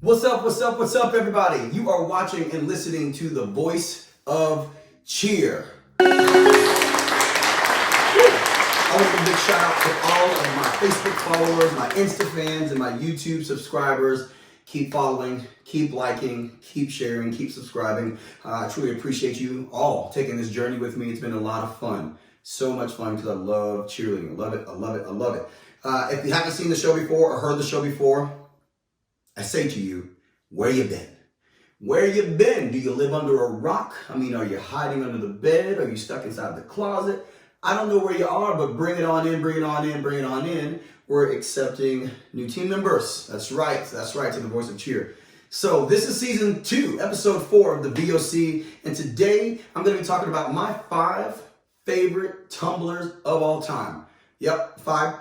What's up, everybody? You are watching and listening to the Voice of Cheer. I want to give a big shout out to all of my Facebook followers, my Insta fans, and my YouTube subscribers. Keep following, keep liking, keep sharing, keep subscribing. I truly appreciate you all taking this journey with me. It's been a lot of fun. So much fun because I love cheerleading. I love it. If you haven't seen the show before or heard the show before, I say to you, where you been? Where you been? Do you live under a rock? I mean, are you hiding under the bed? Are you stuck inside the closet? I don't know where you are, but bring it on in. We're accepting new team members. That's right, to the Voice of Cheer. So this is season 2, episode 4 of the VOC, and today I'm going to be talking about my 5 favorite tumblers of all time. Yep, 5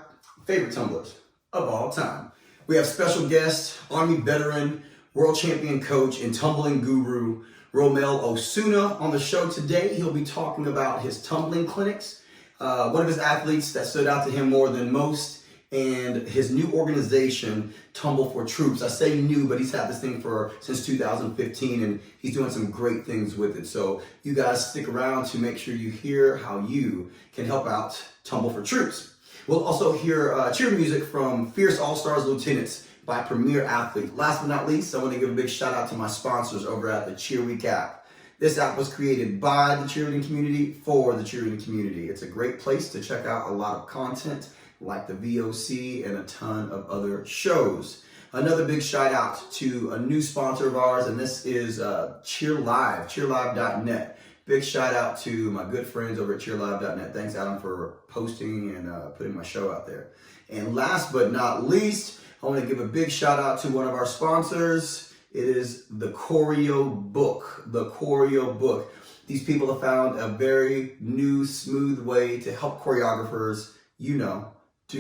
favorite tumblers of all time. We have special guest, Army veteran, world champion coach, and tumbling guru, Romel Osuna, on the show today. He'll be talking about his tumbling clinics, one of his athletes that stood out to him more than most, and his new organization, Tumble for Troops. I say new, but he's had this thing since 2015, and he's doing some great things with it. So you guys stick around to make sure you hear how you can help out Tumble for Troops. We'll also hear cheer music from Fierce All-Stars Lieutenants by Premier Athlete. Last but not least, I want to give a big shout out to my sponsors over at the Cheer Week app. This app was created by the cheerleading community for the cheerleading community. It's a great place to check out a lot of content like the VOC and a ton of other shows. Another big shout out to a new sponsor of ours, and this is cheerlive.net. Big shout out to my good friends over at cheerlive.net. Thanks, Adam, for posting and putting my show out there. And last but not least, I want to give a big shout out to one of our sponsors. It is the Choreo Book. The Choreo Book. These people have found a very new, smooth way to help choreographers, do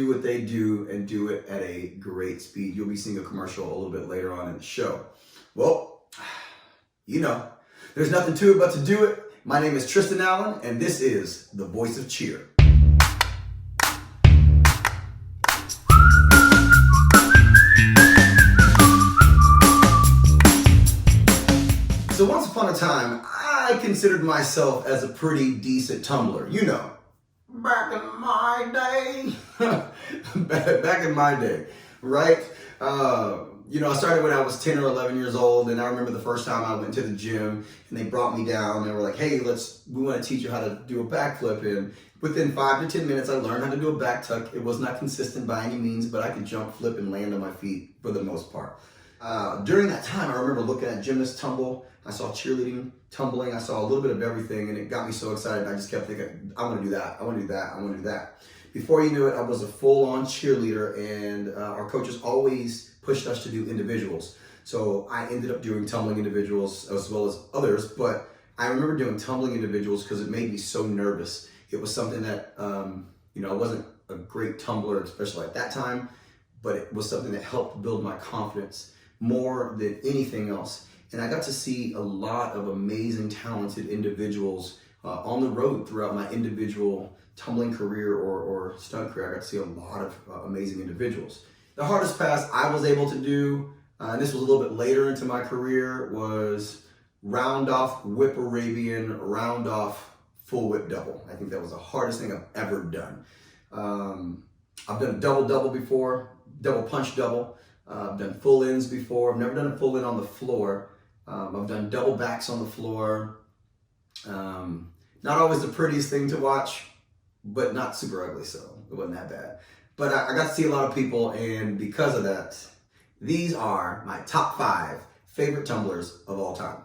what they do and do it at a great speed. You'll be seeing a commercial a little bit later on in the show. Well, there's nothing to it but to do it. My name is Tristan Allen, and this is the Voice of Cheer. So once upon a time, I considered myself as a pretty decent tumbler. Back in my day. back in my day, right? I started when I was 10 or 11 years old, and I remember the first time I went to the gym and they brought me down. They were like, hey, we want to teach you how to do a backflip. And within 5 to 10 minutes, I learned how to do a back tuck. It was not consistent by any means, but I could jump, flip, and land on my feet for the most part. During that time, I remember looking at gymnasts tumble. I saw cheerleading, tumbling. I saw a little bit of everything, and it got me so excited. I just kept thinking, I want to do that. I want to do that. I want to do that. Before you knew it, I was a full-on cheerleader, and our coaches always pushed us to do individuals. So I ended up doing tumbling individuals as well as others, but I remember doing tumbling individuals because it made me so nervous. It was something that, I wasn't a great tumbler, especially at that time, but it was something that helped build my confidence more than anything else. And I got to see a lot of amazing, talented individuals on the road throughout my individual tumbling career or stunt career. I got to see a lot of amazing individuals. The hardest pass I was able to do, and this was a little bit later into my career, was round off whip Arabian, round off full whip double. I think that was the hardest thing I've ever done. I've done double before, double punch double. I've done full ends before. I've never done a full in on the floor. I've done double backs on the floor. Not always the prettiest thing to watch, but not super ugly, so it wasn't that bad. But I got to see a lot of people, and because of that, these are my top 5 favorite tumblers of all time.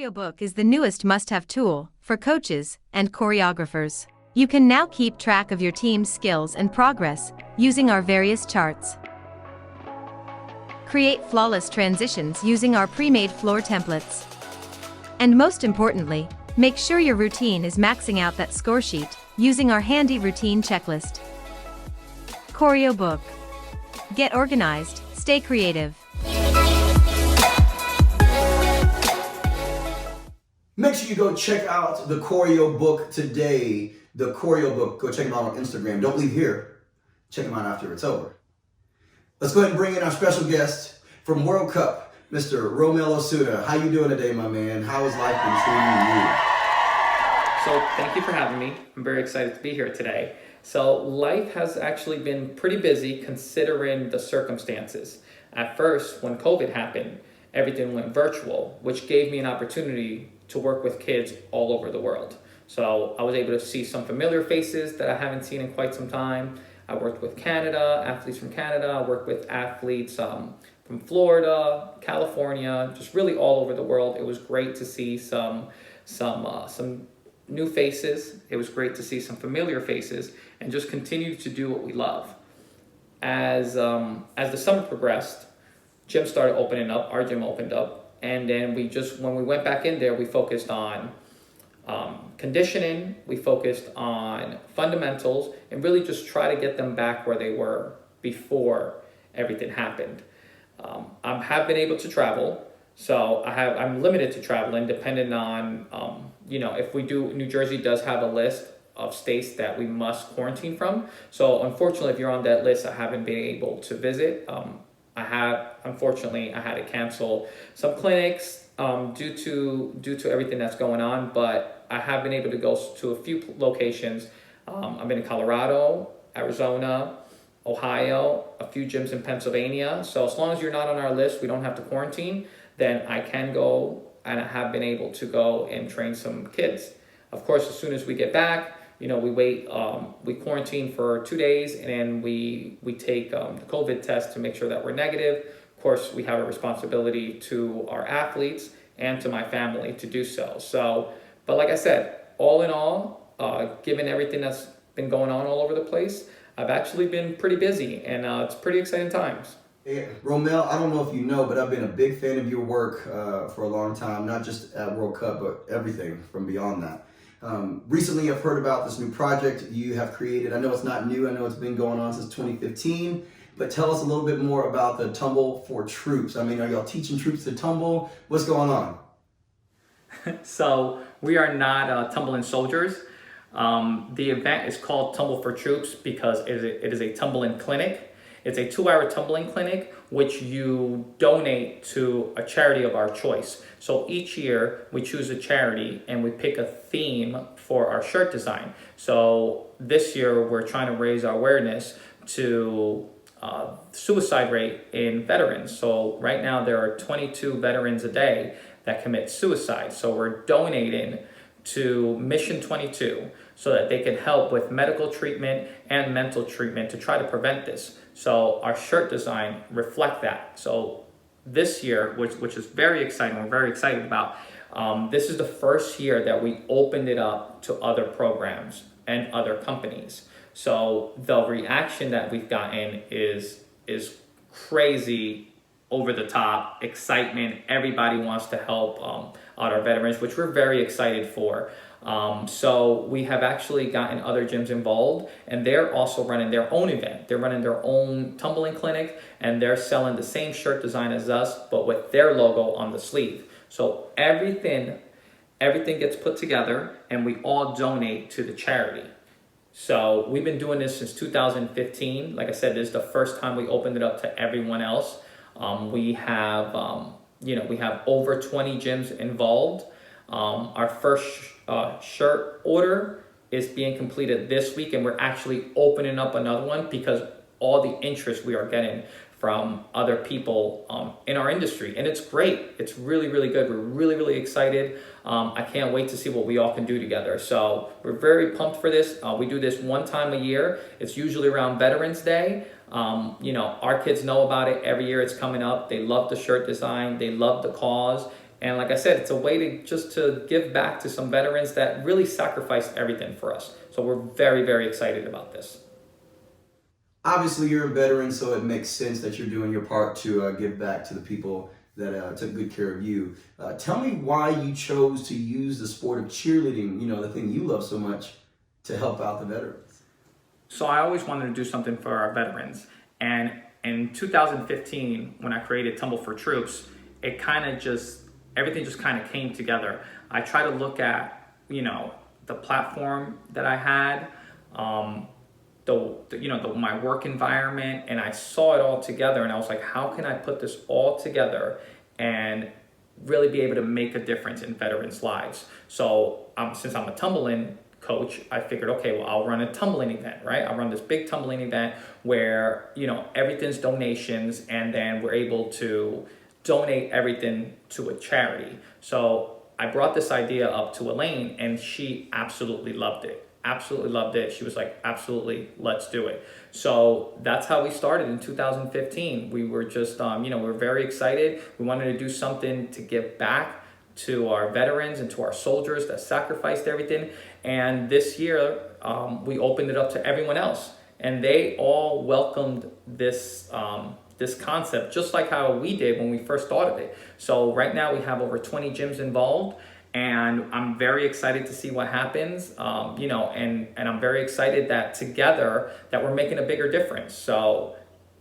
Choreo Book is the newest must-have tool for coaches and choreographers. You can now keep track of your team's skills and progress using our various charts. Create flawless transitions using our pre-made floor templates. And most importantly, make sure your routine is maxing out that score sheet using our handy routine checklist. Choreo Book. Get organized, stay creative. Make sure you go check out the Choreo Book today. The Choreo Book, go check them out on Instagram. Don't leave here. Check them out after it's over. Let's go ahead and bring in our special guest from World Cup, Mr. Romel Osuda. How you doing today, my man? How has life been treating you? So thank you for having me. I'm very excited to be here today. So life has actually been pretty busy considering the circumstances. At first, when COVID happened, everything went virtual, which gave me an opportunity to work with kids all over the world. So I was able to see some familiar faces that I haven't seen in quite some time. I worked with athletes from Canada. I worked with athletes from Florida, California, just really all over the world. It was great to see some new faces. It was great to see some familiar faces and just continue to do what we love. As the summer progressed, gyms started opening up. Our gym opened up. And then when we went back in there, we focused on conditioning, we focused on fundamentals, and really just try to get them back where they were before everything happened. I have been able to travel, so I'm limited to traveling depending on, if we do, New Jersey does have a list of states that we must quarantine from. So unfortunately, if you're on that list, I haven't been able to visit. Unfortunately, I had to cancel some clinics due to everything that's going on, but I have been able to go to a few locations. I've been in Colorado, Arizona, Ohio, a few gyms in Pennsylvania. So as long as you're not on our list, we don't have to quarantine, then I can go, and I have been able to go and train some kids. Of course, as soon as we get back, we quarantine for 2 days, and then we take the COVID test to make sure that we're negative. Of course, we have a responsibility to our athletes and to my family to do so. But like I said, all in all, given everything that's been going on all over the place, I've actually been pretty busy, and it's pretty exciting times. Hey, Romel, I don't know if you know, but I've been a big fan of your work for a long time, not just at World Cup, but everything from beyond that. Recently, I've heard about this new project you have created. I know it's not new. I know it's been going on since 2015. But tell us a little bit more about the Tumble for Troops. I mean, are y'all teaching troops to tumble? What's going on? So we are not tumbling soldiers. The event is called Tumble for Troops because it is a tumbling clinic. It's a 2-hour tumbling clinic, which you donate to a charity of our choice. So each year we choose a charity and we pick a theme for our shirt design. So this year we're trying to raise our awareness to suicide rate in veterans. So right now there are 22 veterans a day that commit suicide. So we're donating to Mission 22 so that they can help with medical treatment and mental treatment to try to prevent this. So our shirt design reflect that. So this year, which is very exciting, we're very excited about, this is the first year that we opened it up to other programs and other companies. So the reaction that we've gotten is crazy, over the top, excitement. Everybody wants to help out our veterans, which we're very excited for. So we have actually gotten other gyms involved, and they're also running their own event. They're running their own tumbling clinic, and they're selling the same shirt design as us, but with their logo on the sleeve. So everything gets put together, and we all donate to the charity. So we've been doing this since 2015. Like I said, this is the first time we opened it up to everyone else. We have over 20 gyms involved. Our first shirt order is being completed this week, and we're actually opening up another one because all the interest we are getting from other people in our industry. And it's great. It's really, really good. We're really, really excited. I can't wait to see what we all can do together. So we're very pumped for this. We do this one time a year. It's usually around Veterans Day. Our kids know about it every year. It's coming up. They love the shirt design. They love the cause. And like I said, it's a way to just to give back to some veterans that really sacrificed everything for us. So we're very, very excited about this. Obviously, you're a veteran, so it makes sense that you're doing your part to give back to the people that took good care of you. Tell me why you chose to use the sport of cheerleading, the thing you love so much, to help out the veterans. So I always wanted to do something for our veterans. And in 2015, when I created Tumble for Troops, it kind of just, everything just kind of came together. I try to look at, the platform that I had, my work environment, and I saw it all together, and I was like, how can I put this all together and really be able to make a difference in veterans' lives? So since I'm a tumbling coach, I figured, okay, well, I'll run a tumbling event, right? I'll run this big tumbling event where, everything's donations, and then we're able to donate everything to a charity. So I brought this idea up to Elaine, and she absolutely loved it. Absolutely loved it. She was like, absolutely, let's do it. So that's how we started in 2015. We were just, we were very excited. We wanted to do something to give back to our veterans and to our soldiers that sacrificed everything. And this year, we opened it up to everyone else, and they all welcomed this this concept, just like how we did when we first thought of it. So right now we have over 20 gyms involved, and I'm very excited to see what happens. And I'm very excited that together that we're making a bigger difference. So,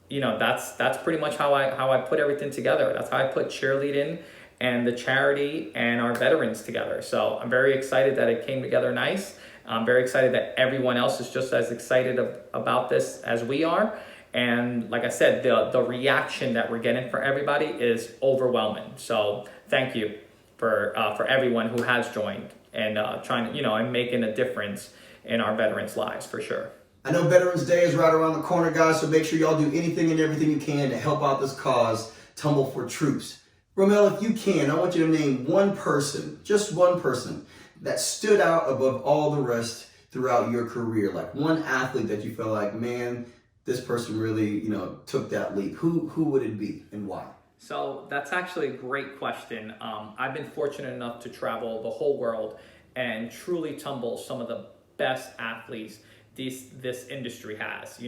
that's pretty much how I put everything together. That's how I put cheerleading and the charity and our veterans together. So I'm very excited that it came together nice. I'm very excited that everyone else is just as excited about this as we are. And like I said, the reaction that we're getting for everybody is overwhelming. So thank you for everyone who has joined and trying to, and making a difference in our veterans' lives for sure. I know Veterans Day is right around the corner, guys, so make sure y'all do anything and everything you can to help out this cause, Tumble for Troops. Romel, if you can, I want you to name one person, just one person, that stood out above all the rest throughout your career. Like one athlete that you felt like, man, this person really, took that leap. Who would it be and why? So that's actually a great question. I've been fortunate enough to travel the whole world and truly tumble some of the best athletes this industry has.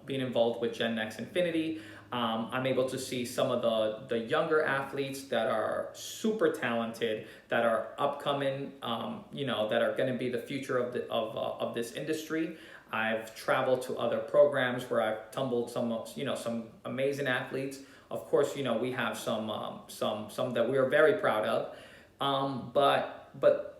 Being involved with Gen Next Infinity, I'm able to see some of the younger athletes that are super talented, that are upcoming, that are going to be the future of this industry. I've traveled to other programs where I've tumbled some amazing athletes. Of course, we have some that we are very proud of, but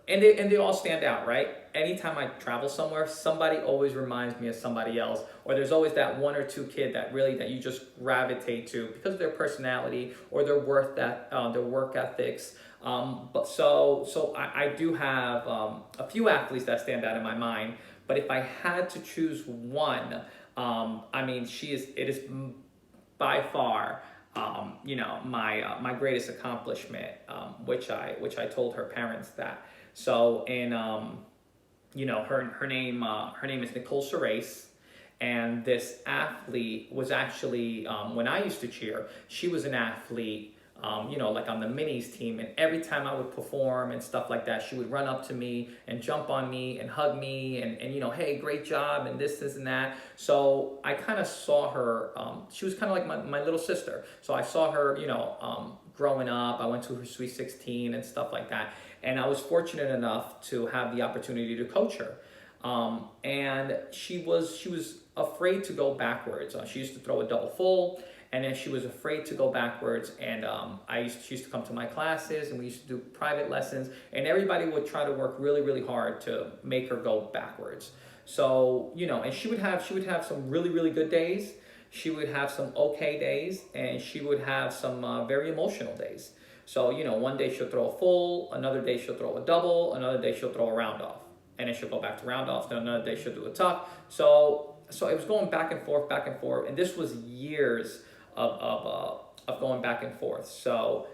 they all stand out, right? Anytime I travel somewhere, somebody always reminds me of somebody else, or there's always that one or two kid that you just gravitate to because of their personality or their work ethics. But so I do have a few athletes that stand out in my mind. But if I had to choose one, it is by far, my greatest accomplishment, which I told her parents that. So in, her name is Nicole Serace, and this athlete was actually, when I used to cheer, she was an athlete, like on the minis team, and every time I would perform and stuff like that, she would run up to me and jump on me and hug me and hey, great job, and this and that. So I kind of saw her, she was kind of like my little sister. So I saw her, growing up. I went to her Sweet 16 and stuff like that. And I was fortunate enough to have the opportunity to coach her. And she was afraid to go backwards. She used to throw a double full, and then she was afraid to go backwards. And she used to come to my classes, and we used to do private lessons, and everybody would try to work really, really hard to make her go backwards. So, and she would have some really, really good days. She would have some okay days, and she would have some very emotional days. So, one day she'll throw a full, another day she'll throw a double, another day she'll throw a round off. And then she'll go back to round off, then another day she'll do a tuck. So it was going back and forth, and this was years of going back and forth. So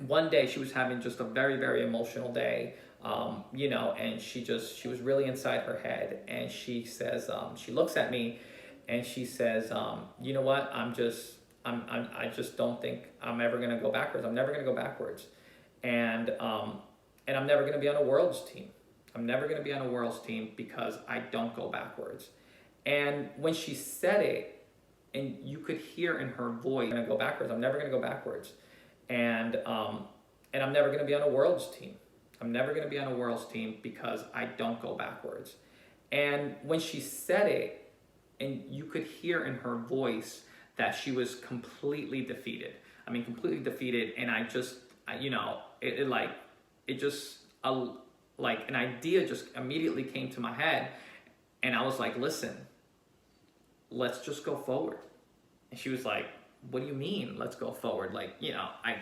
one day she was having just a very, very emotional day, and she was really inside her head, and she says, she looks at me and she says, you know what, I just don't think I'm ever gonna go backwards. I'm never gonna go backwards. and I'm never going to be on a world's team. I'm never going to be on a world's team because I don't go backwards. And when she said it, and you could hear in her voice, I'm going to go backwards. I'm never going to go backwards. And I'm never going to be on a world's team. I'm never going to be on a world's team because I don't go backwards. And when she said it, and you could hear in her voice that she was completely defeated. I mean, completely defeated. And like an idea just immediately came to my head. And I was like, listen, let's just go forward. And she was like, what do you mean, let's go forward? Like, I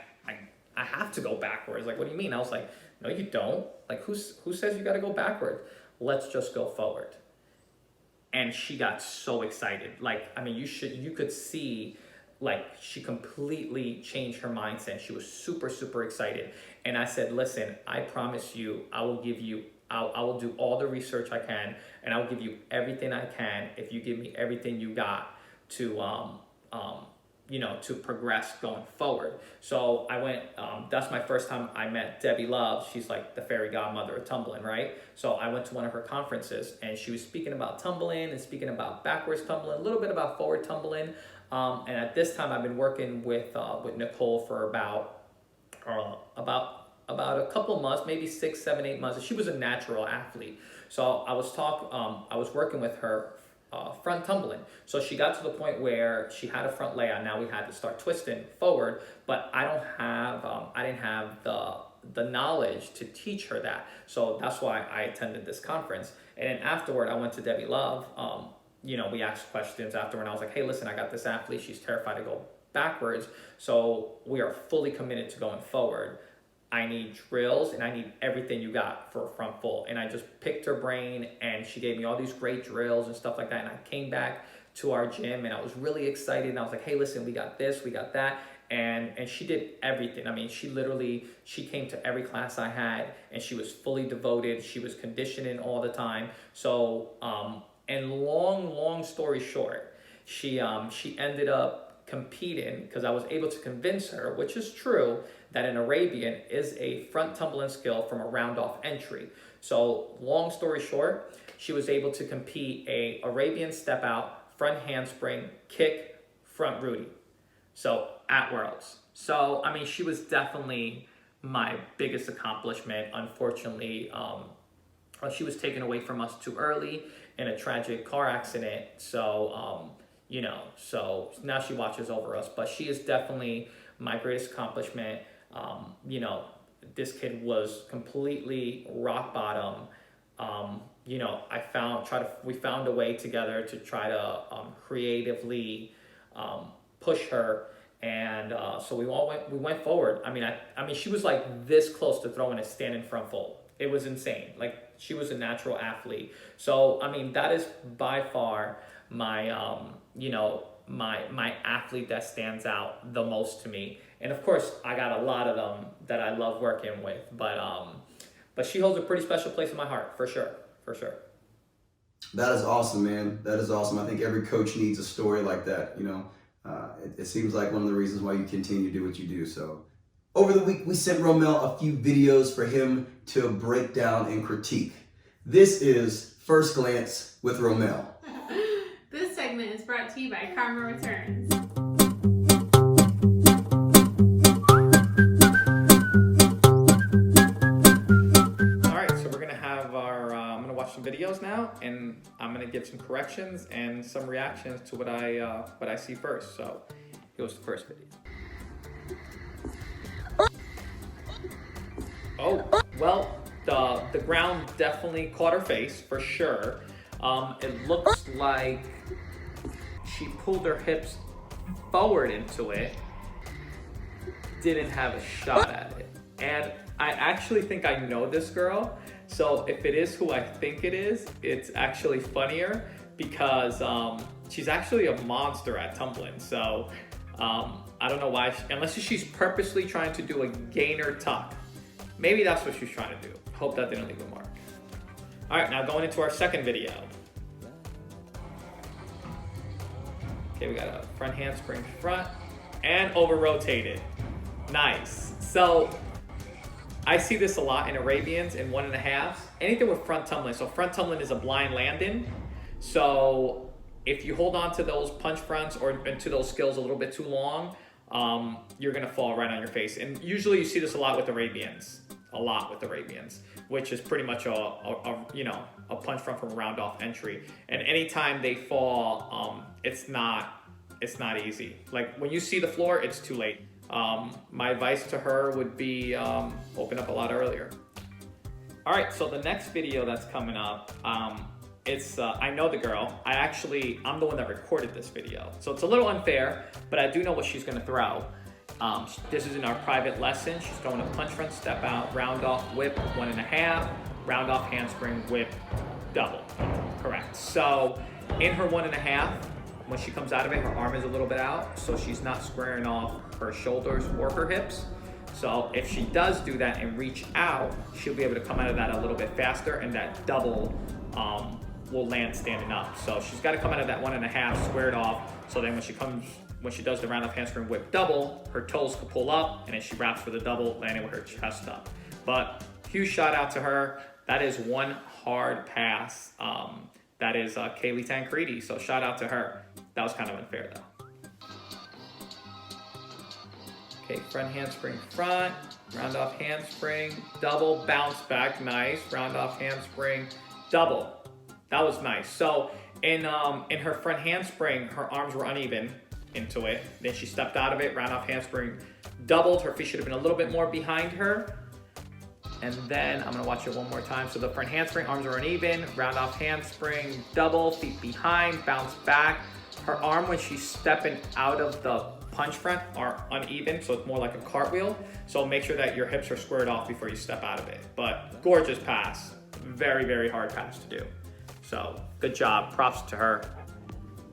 have to go backwards. Like, what do you mean? I was like, no, you don't. Like, who says you got to go backward? Let's just go forward. And she got so excited. Like, I mean, you could see, like, she completely changed her mindset. She was super, super excited. And I said, listen, I promise you, I will do all the research I can, and I'll give you everything I can if you give me everything you got to progress going forward. So I went, that's my first time I met Debbie Love. She's like the fairy godmother of tumbling, right? So I went to one of her conferences, and she was speaking about tumbling and speaking about backwards tumbling, a little bit about forward tumbling. And at this time, I've been working with Nicole for about a couple months, maybe 6, 7, 8 months. She was a natural athlete. So I was working with her front tumbling. So she got to the point where she had a front layout. Now we had to start twisting forward, but I didn't have the knowledge to teach her that. So that's why I attended this conference. And then afterward, I went to Debbie Love. We asked questions afterward, and I was like, hey, listen, I got this athlete. She's terrified to go backwards. So we are fully committed to going forward. I need drills, and I need everything you got for a front full. And I just picked her brain, and she gave me all these great drills and stuff like that. And I came back to our gym, and I was really excited. And I was like, hey, listen, we got this, we got that. And she did everything. I mean, she came to every class I had, and she was fully devoted. She was conditioning all the time. So, and long story short, she ended up competing because I was able to convince her, which is true, that an Arabian is a front tumbling skill from a round off entry. So long story short, she was able to compete a Arabian step out, front handspring, kick, front Rudy. So at Worlds. So, I mean, she was definitely my biggest accomplishment. Unfortunately, she was taken away from us too early in a tragic car accident. So, so now she watches over us, but she is definitely my greatest accomplishment. This kid was completely rock bottom. We found a way together to try to creatively push her, and so we went forward. I mean, she was like this close to throwing a standing front fold. It was insane. Like, she was a natural athlete. So, I mean, that is by far my my athlete that stands out the most to me. And of course, I got a lot of them that I love working with, but she holds a pretty special place in my heart, for sure. That is awesome, man. That is awesome. I think every coach needs a story like that. It seems like one of the reasons why you continue to do what you do. So over the week, we sent Romel a few videos for him to break down and critique. This is First Glance with Romel. This segment is brought to you by Karma Returns. All right, so we're gonna have I'm gonna watch some videos now, and I'm gonna give some corrections and some reactions to what I see first. So here's the first video. Oh, well, the ground definitely caught her face, for sure. It looks like she pulled her hips forward into it, didn't have a shot at it. And I actually think I know this girl, so if it is who I think it is, it's actually funnier because she's actually a monster at tumbling. So I don't know why, unless she's purposely trying to do a gainer tuck. Maybe that's what she's trying to do. Hope that didn't leave a mark. All right, now going into our second video. Okay, we got a front handspring front and over rotated. Nice. So I see this a lot in Arabians and 1.5s. Anything with front tumbling. So front tumbling is a blind landing. So if you hold on to those punch fronts or to those skills a little bit too long, you're gonna fall right on your face. And usually you see this a lot with Arabians, which is pretty much a punch front from a round off entry. And anytime they fall, it's not easy. Like when you see the floor, it's too late. My advice to her would be open up a lot earlier. All right, so the next video that's coming up, it's I know the girl. I'm the one that recorded this video. So it's a little unfair, but I do know what she's gonna throw. This is in our private lesson. She's throwing a punch front, step out, round off, whip, 1.5, round off, handspring, whip, double. Correct. So in her 1.5, when she comes out of it, her arm is a little bit out, so she's not squaring off her shoulders or her hips. So if she does do that and reach out, she'll be able to come out of that a little bit faster, and that double will land standing up. So she's got to come out of that 1.5 squared off, so then when she does the round off handspring whip double, her toes can pull up, and then she wraps for the double, landing with her chest up. But huge shout out to her. That is one hard pass. That is Kaylee Tancredi, so shout out to her. That was kind of unfair though. Okay, front handspring front, round off handspring, double, bounce back, nice, round off handspring, double. That was nice. So in her front handspring, her arms were uneven into it. Then she stepped out of it, round off handspring, doubled. Her feet should have been a little bit more behind her. And then I'm gonna watch it one more time. So the front handspring, arms are uneven, round off handspring, double, feet behind, bounce back. Her arm, when she's stepping out of the punch front, are uneven, so it's more like a cartwheel. So make sure that your hips are squared off before you step out of it. But gorgeous pass. Very, very hard pass to do. So good job, props to her.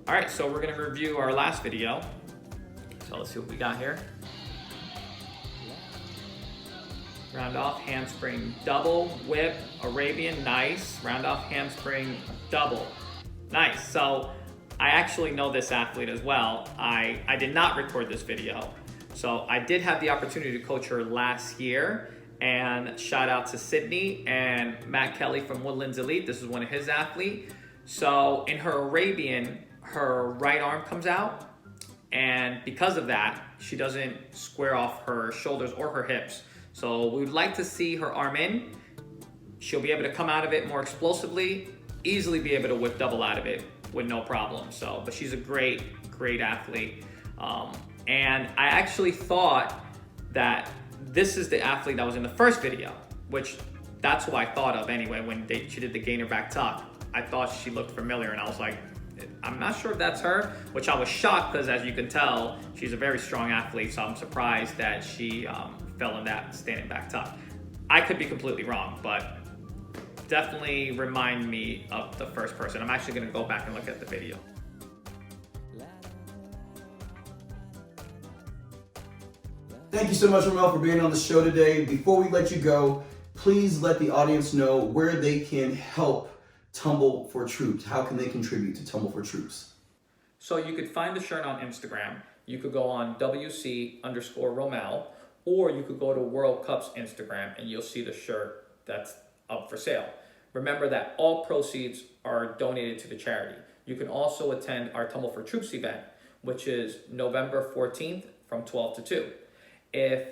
All right, so we're gonna review our last video. So let's see what we got here. Round off, handspring, double, whip, Arabian, nice. Round off, handspring, double, nice. So I actually know this athlete as well. I did not record this video. So I did have the opportunity to coach her last year, and shout out to Sydney and Matt Kelly from Woodlands Elite. This is one of his athletes. So in her Arabian, her right arm comes out, and because of that, she doesn't square off her shoulders or her hips. So we would like to see her arm in. She'll be able to come out of it more explosively, easily be able to whip double out of it with no problem. So, but she's a great athlete. And I actually thought that this is the athlete that was in the first video, which that's who I thought of anyway when she did the gainer back tuck. I thought she looked familiar, and I was like, I'm not sure if that's her, which I was shocked because, as you can tell, she's a very strong athlete, so I'm surprised that she fell in that standing back tuck. I could be completely wrong, but definitely remind me of the first person. I'm actually gonna go back and look at the video. Thank you so much, Ramel, for being on the show today. Before we let you go, please let the audience know where they can help Tumble for Troops. How can they contribute to Tumble for Troops? So you could find the shirt on Instagram. You could go on WC_Romel, or you could go to World Cup's Instagram and you'll see the shirt that's up for sale. Remember that all proceeds are donated to the charity. You can also attend our Tumble for Troops event, which is November 14th from 12 to 2. If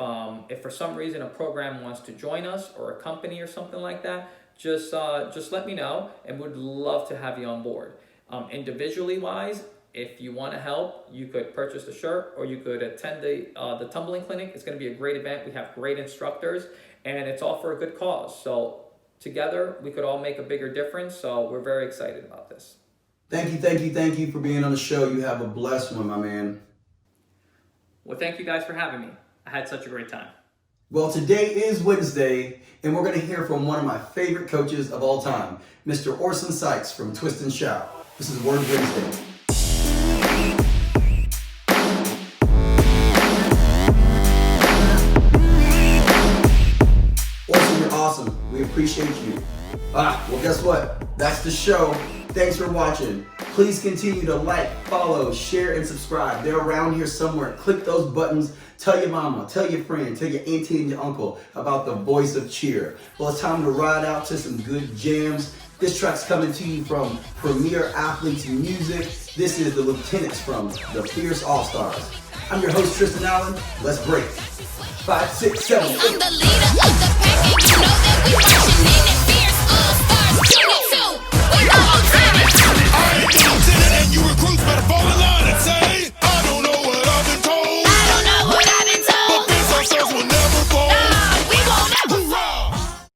for some reason a program wants to join us, or a company or something like that, just let me know, and we'd love to have you on board. Individually wise, if you want to help, you could purchase the shirt, or you could attend the tumbling clinic. It's going to be a great event. We have great instructors, and it's all for a good cause. So together, we could all make a bigger difference. So we're very excited about this. Thank you for being on the show. You have a blessed one, my man. Well, thank you guys for having me. I had such a great time. Well, today is Wednesday, and we're going to hear from one of my favorite coaches of all time, Mr. Orson Sykes from Twist and Shout. This is Word Wednesday. Orson, you're awesome. We appreciate you. Well, guess what? That's the show. Thanks for watching. Please continue to like, follow, share, and subscribe. They're around here somewhere. Click those buttons. Tell your mama, tell your friend, tell your auntie and your uncle about the voice of cheer. Well, it's time to ride out to some good jams. This track's coming to you from Premier Athletes Music. This is the Lieutenants from the Fierce All-Stars. I'm your host, Tristan Allen. Let's break. 5, 6, 7, 8. I'm the leader of the